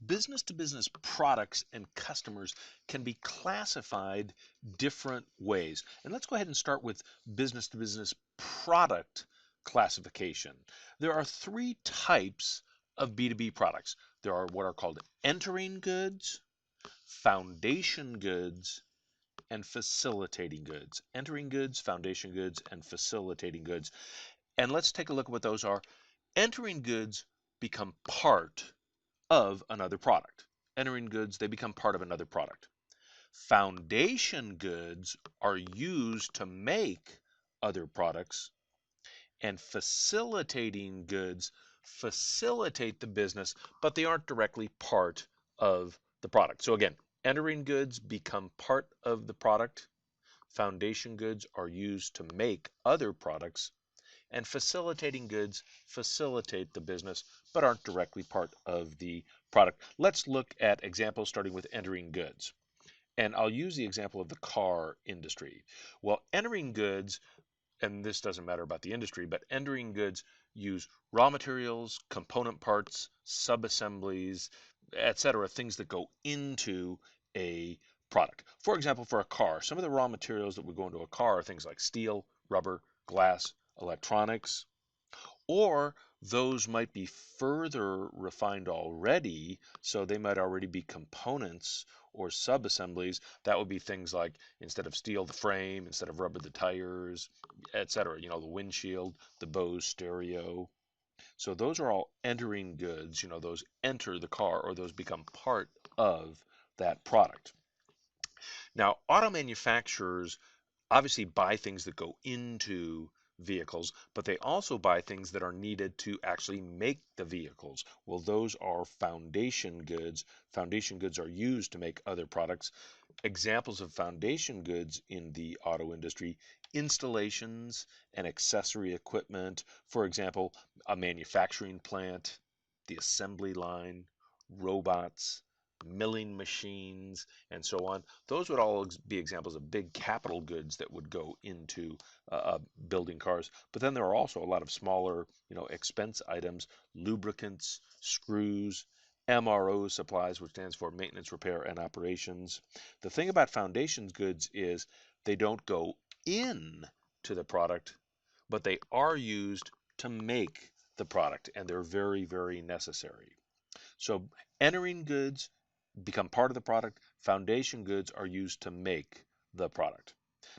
Business-to-business products and customers can be classified different ways. And let's go ahead and start with business-to-business product classification. There are three types of B2B products. There are what are called entering goods, foundation goods, and facilitating goods. Entering goods, foundation goods, and facilitating goods. And let's take a look at what those are. Entering goods become part of another product. Entering goods, they become part of another product. Foundation goods are used to make other products, and facilitating goods facilitate the business, but they aren't directly part of the product. So again, entering goods become part of the product. Foundation goods are used to make other products, and facilitating goods facilitate the business but aren't directly part of the product. Let's look at examples starting with entering goods. And I'll use the example of the car industry. Well, entering goods, and this doesn't matter about the industry, but entering goods use raw materials, component parts, subassemblies, etc., things that go into a product. For example, for a car, some of the raw materials that would go into a car are things like steel, rubber, glass, electronics, or those might be further refined already, so they might already be components or sub-assemblies. That would be things like, instead of steel, the frame; instead of rubber, the tires, etc. You know, the windshield, the Bose stereo. So those are all entering goods. You know, those enter the car, or those become part of that product. Now, auto manufacturers obviously buy things that go into vehicles, but they also buy things that are needed to actually make the vehicles. Well, those are foundation goods. Foundation goods are used to make other products. Examples of foundation goods in the auto industry: installations and accessory equipment. For example, a manufacturing plant, the assembly line, robots, milling machines, and so on. Those would all be examples of big capital goods that would go into building cars. But then there are also a lot of smaller, expense items: lubricants, screws, MRO supplies, which stands for maintenance, repair, and operations. The thing about foundations goods is they don't go in to the product, but they are used to make the product, and they're very, very necessary. So entering goods become part of the product. Foundation goods are used to make the product.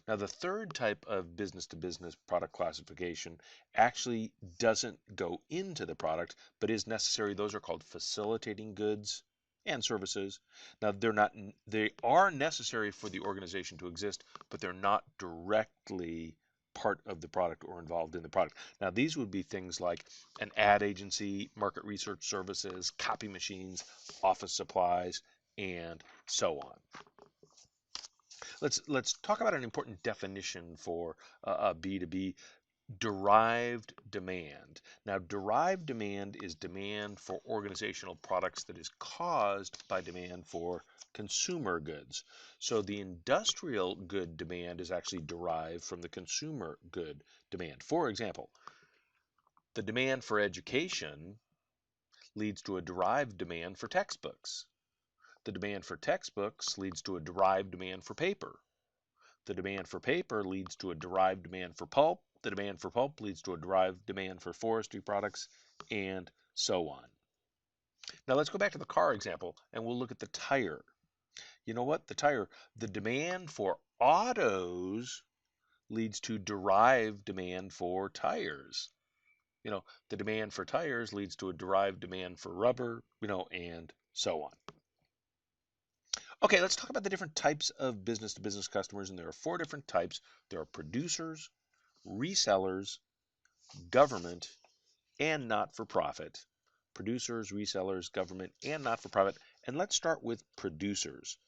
Now, the third type of business-to-business product classification actually doesn't go into the product, but is necessary. Those are called facilitating goods and services. Now, they are necessary for the organization to exist, but they're not directly part of the product or involved in the product. Now, these would be things like an ad agency, market research services, copy machines, office supplies, and so on. Let's talk about an important definition for B2B: derived demand. Now, derived demand is demand for organizational products that is caused by demand for consumer goods. So the industrial good demand is actually derived from the consumer good demand. For example, the demand for education leads to a derived demand for textbooks. The demand for textbooks leads to a derived demand for paper. The demand for paper leads to a derived demand for pulp. The demand for pulp leads to a derived demand for forestry products, and so on. Now let's go back to the car example, and we'll look at the tire. You know what? The demand for autos leads to derived demand for tires. The demand for tires leads to a derived demand for rubber, and so on. Okay, let's talk about the different types of business-to-business customers, and there are four different types. There are producers, resellers, government, and not-for-profit. Producers, resellers, government, and not-for-profit. And let's start with producers.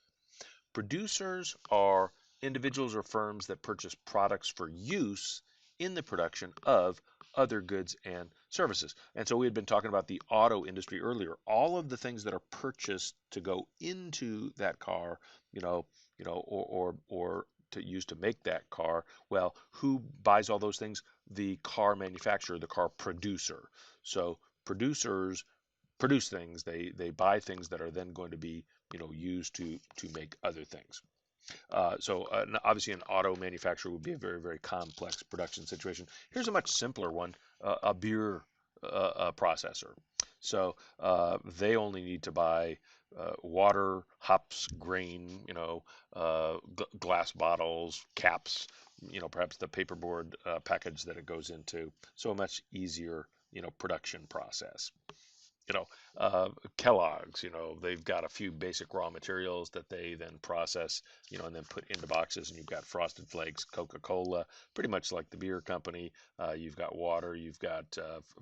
Producers are individuals or firms that purchase products for use in the production of other goods and services. And so we had been talking about the auto industry earlier. All of the things that are purchased to go into that car, or to use to make that car. Well, who buys all those things? The car manufacturer, the car producer. So producers produce things. They buy things that are then going to be, used to make other things. Obviously an auto manufacturer would be a very, very complex production situation. Here's a much simpler one, a beer processor. So they only need to buy water, hops, grain, glass bottles, caps, perhaps the paperboard package that it goes into. So a much easier, production process. you know, Kellogg's, they've got a few basic raw materials that they then process, and then put into boxes. And you've got Frosted Flakes, Coca-Cola, pretty much like the beer company. You've got water, you've got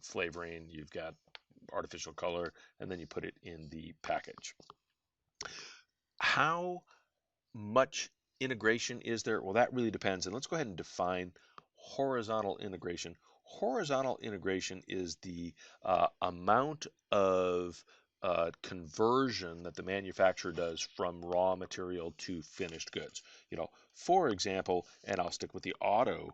flavoring, you've got artificial color, and then you put it in the package. How much integration is there? Well, that really depends. And let's go ahead and define horizontal integration. Horizontal integration is the amount of conversion that the manufacturer does from raw material to finished goods. For example, and I'll stick with the auto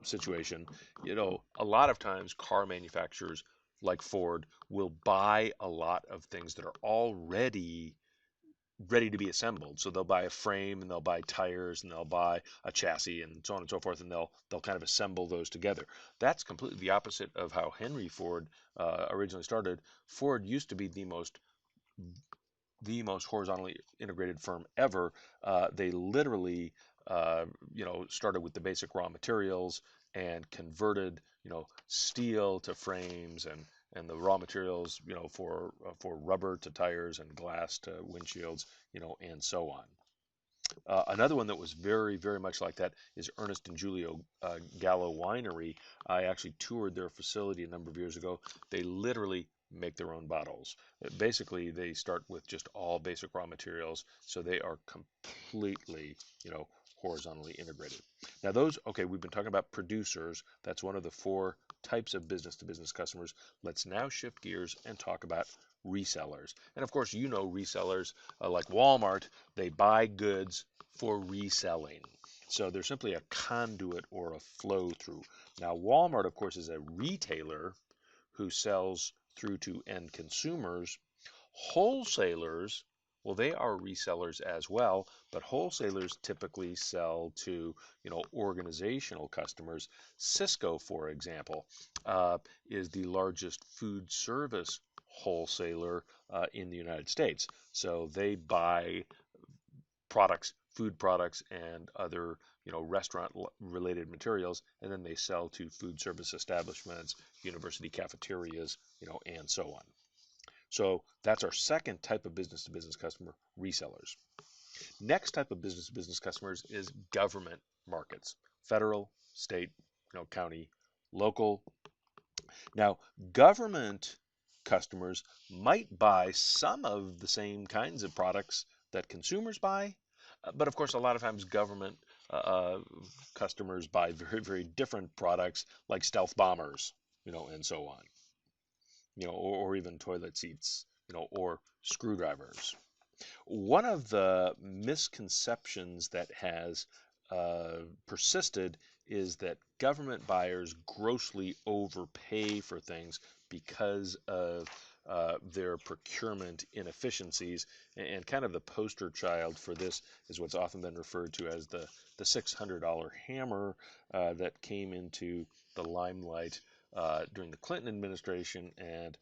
situation, a lot of times car manufacturers like Ford will buy a lot of things that are already ready to be assembled. So they'll buy a frame and they'll buy tires and they'll buy a chassis and so on and so forth, and they'll kind of assemble those together. That's completely the opposite of how Henry Ford originally started. Ford used to be the most horizontally integrated firm ever. They literally started with the basic raw materials and converted steel to frames and the raw materials for rubber to tires and glass to windshields, and so on. Another one that was very, very much like that is Ernest and Julio Gallo Winery. I actually toured their facility a number of years ago. They literally make their own bottles. Basically, they start with just all basic raw materials, so they are completely, horizontally integrated. Now we've been talking about producers. That's one of the four types of business-to-business customers. Let's now shift gears and talk about resellers. And of course, resellers like Walmart, they buy goods for reselling. So they're simply a conduit or a flow through. Now, Walmart, of course, is a retailer who sells through to end consumers. Wholesalers, well, they are resellers as well, but wholesalers typically sell to, organizational customers. Cisco, for example, is the largest food service wholesaler in the United States. So they buy products, food products, and other restaurant-related materials, and then they sell to food service establishments, university cafeterias, and so on. So that's our second type of business-to-business customer, resellers. Next type of business-to-business customers is government markets, federal, state, county, local. Now, government customers might buy some of the same kinds of products that consumers buy, but of course, a lot of times government customers buy very, very different products like stealth bombers, and so on, or even toilet seats, or screwdrivers. One of the misconceptions that has persisted is that government buyers grossly overpay for things because of their procurement inefficiencies. And kind of the poster child for this is what's often been referred to as the $600 hammer that came into the limelight during the Clinton administration, and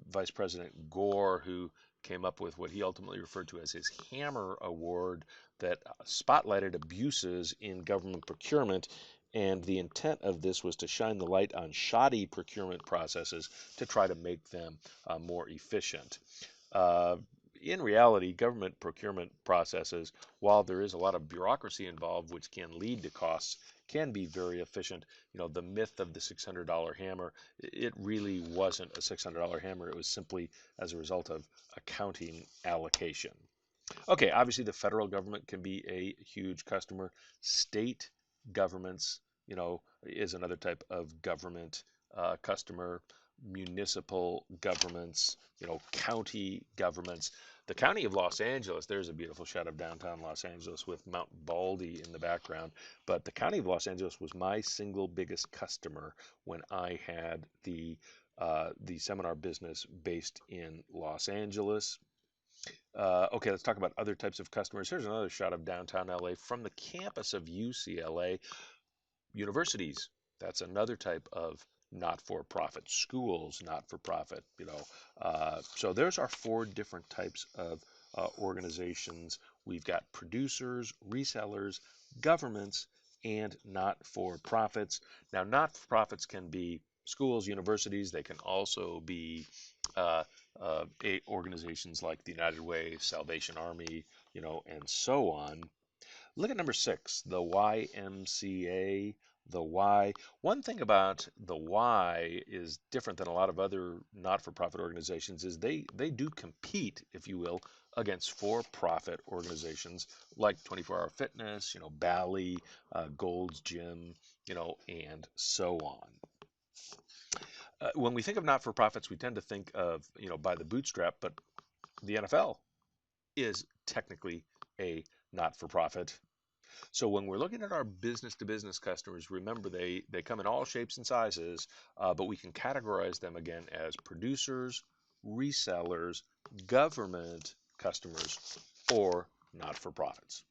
Vice President Gore, who came up with what he ultimately referred to as his Hammer Award that spotlighted abuses in government procurement. And the intent of this was to shine the light on shoddy procurement processes to try to make them more efficient. In reality, government procurement processes, while there is a lot of bureaucracy involved, which can lead to costs, can be very efficient. The myth of the $600 hammer, it really wasn't a $600 hammer. It was simply as a result of accounting allocation. Okay, obviously the federal government can be a huge customer. State governments, is another type of government customer. Municipal governments, county governments. The county of Los Angeles, there's a beautiful shot of downtown Los Angeles with Mount Baldy in the background. But the county of Los Angeles was my single biggest customer when I had the the seminar business based in Los Angeles. Okay, let's talk about other types of customers. Here's another shot of downtown LA from the campus of UCLA. Universities, that's another type of not-for-profit. Schools, not-for-profit. So there's our four different types of organizations. We've got producers, resellers, governments, and not-for-profits. Now, not-for-profits can be schools, universities. They can also be uh, organizations like the United Way, Salvation Army, and so on. Look at number 6, the YMCA, the Y. One thing about the Y is different than a lot of other not-for-profit organizations is they do compete, if you will, against for-profit organizations like 24 Hour Fitness, Bally, Gold's Gym, and so on. When we think of not-for-profits, we tend to think of, by the bootstrap, but the NFL is technically a not-for-profit. So when we're looking at our business-to-business customers, remember they come in all shapes and sizes, but we can categorize them again as producers, resellers, government customers, or not-for-profits.